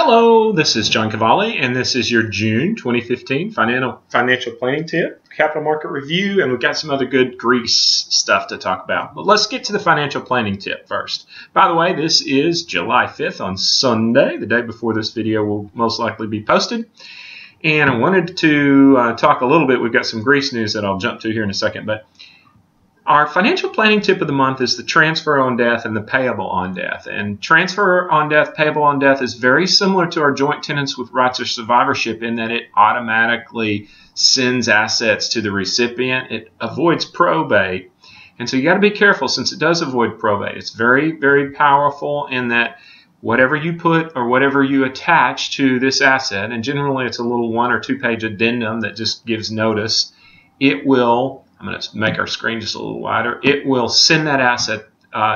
Hello, this is John Cavalli, and this is your June 2015 financial planning tip, capital market review, and we've got some other good Greece stuff to talk about. But let's get to the financial planning tip first. By the way, this is July 5th on Sunday, the day before this video will most likely be posted. And I wanted to talk a little bit. We've got some Greece news that I'll jump to here in a second, but our financial planning tip of the month is the transfer on death and the payable on death. And transfer on death, payable on death is very similar to our joint tenants with rights of survivorship in that it automatically sends assets to the recipient. It avoids probate. And so you got to be careful since it does avoid probate. It's very, very powerful in that whatever you put or whatever you attach to this asset, and generally it's a little 1 or 2 page addendum that just gives notice, it will, I'm going to make our screen just a little wider, it will send that asset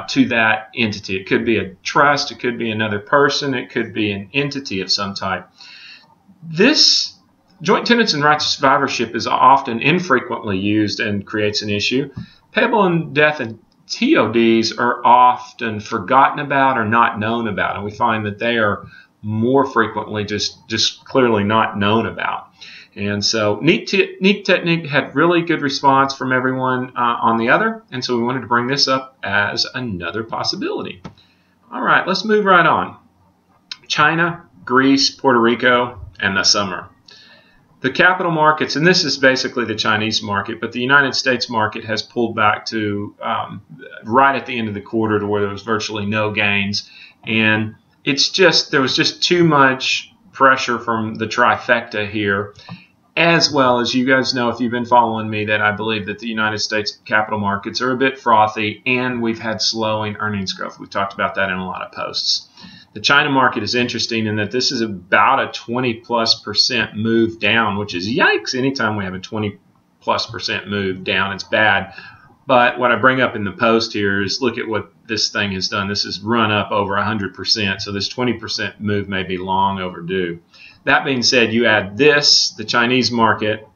to that entity. It could be a trust, it could be another person, it could be an entity of some type. This joint tenants and rights of survivorship is often infrequently used and creates an issue. Payable on death and TODs are often forgotten about or not known about, and we find that they are more frequently just clearly not known about. And so neat technique, had really good response from everyone on the other, and so we wanted to bring this up as another possibility. All right, let's move right on. China, Greece, Puerto Rico, and the summer. The capital markets, and this is basically the Chinese market, but the United States market has pulled back to right at the end of the quarter to where there was virtually no gains. And it's just, there was just too much pressure from the trifecta here, as well as you guys know, if you've been following me, that I believe that the United States capital markets are a bit frothy and we've had slowing earnings growth. We've talked about that in a lot of posts. The China market is interesting in that this is about a 20+% move down, which is yikes. Anytime we have a 20+% move down, it's bad. But what I bring up in the post here is look at what this thing has done. This has run up over 100%, so this 20% move may be long overdue. That being said, you add this, the Chinese market,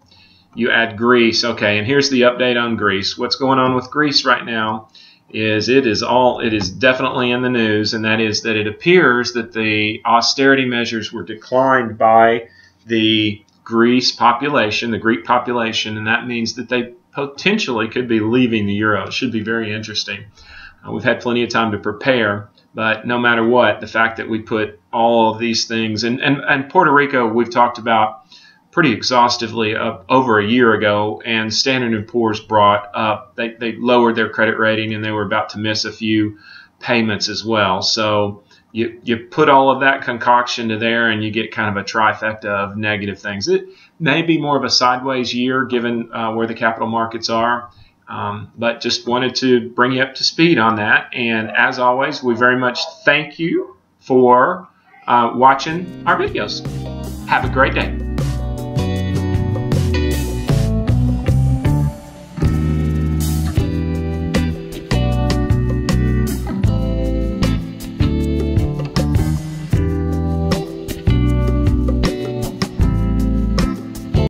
you add Greece. Okay, and here's the update on Greece. What's going on with Greece right now is it is definitely in the news, and that is that it appears that the austerity measures were declined by the Greek population, and that means that they potentially could be leaving the euro. It should be very interesting. We've had plenty of time to prepare, but no matter what, the fact that we put all of these things, and Puerto Rico we've talked about pretty exhaustively over a year ago, and Standard & Poor's brought up, they lowered their credit rating and they were about to miss a few payments as well. So you put all of that concoction to there and you get kind of a trifecta of negative things. It may be more of a sideways year given where the capital markets are, but just wanted to bring you up to speed on that. And as always, we very much thank you for watching our videos. Have a great day.